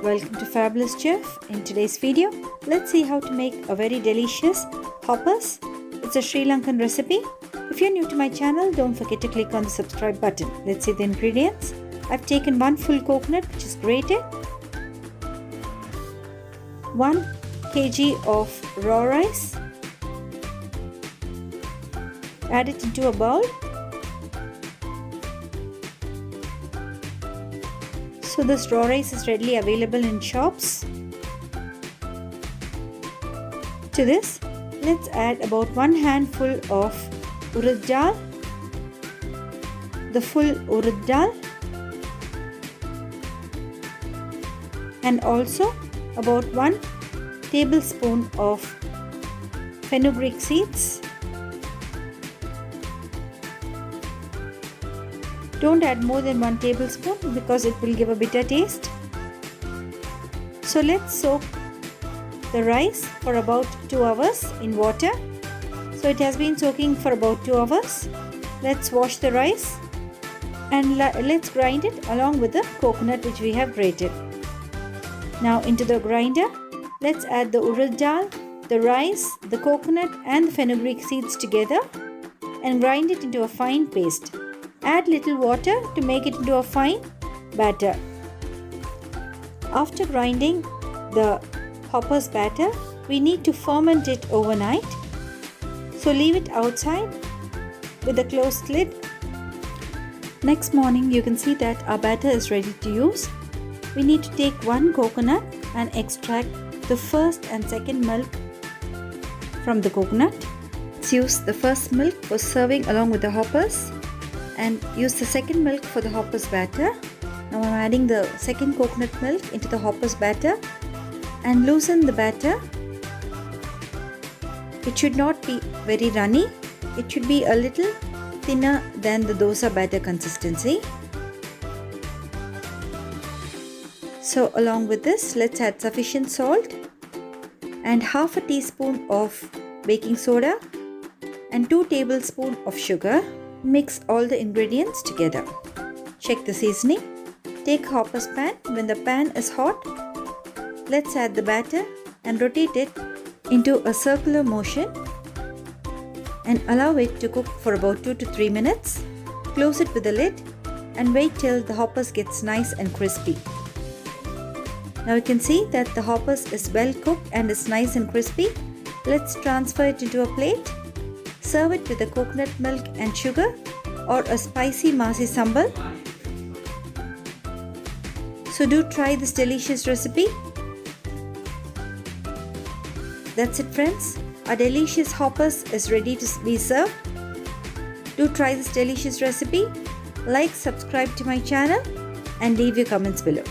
welcome to Fabulous Chef. In today's video, let's see how to make a very delicious hoppers. It's a Sri Lankan recipe. If you're new to my channel, don't forget to click on the subscribe button. Let's see the ingredients. I've taken 1 full coconut which is grated, 1 kg of raw rice, add it into a bowl. So this raw rice is readily available in shops. To this, let's add about 1 handful of urad dal, the full urad dal, and also about 1 tablespoon of fenugreek seeds. Don't add more than 1 tablespoon because it will give a bitter taste. So let's soak the rice for about 2 hours in water. So it has been soaking for about 2 hours. Let's wash the rice and let's grind it along with the coconut which we have grated. Now into the grinder, let's add the urad dal, the rice, the coconut and the fenugreek seeds together and grind it into a fine paste. Add little water to make it into a fine batter. After grinding the hoppers batter, we need to ferment it overnight. So leave it outside with a closed lid. Next morning you can see that our batter is ready to use. We need to take 1 coconut and extract the first and second milk from the coconut. Let's use the first milk for serving along with the hoppers and use the second milk for the hoppers batter. Now I'm adding the second coconut milk into the hoppers batter and loosen the batter. It should not be very runny. It should be a little thinner than the dosa batter consistency. So along with this, let's add sufficient salt and half a teaspoon of baking soda and 2 tablespoons of sugar. Mix all the ingredients together. Check the seasoning. Take a hoppers pan. When the pan is hot, let's add the batter and rotate it into a circular motion and allow it to cook for about 2 to 3 minutes. Close it with a lid and wait till the hoppers gets nice and crispy. Now you can see that the hoppers is well cooked and is nice and crispy. Let's transfer it into a plate. Serve it with the coconut milk and sugar or a spicy masi sambal. So do try this delicious recipe. That's it friends. Our delicious hoppers is ready to be served. Do try this delicious recipe. Like, subscribe to my channel and leave your comments below.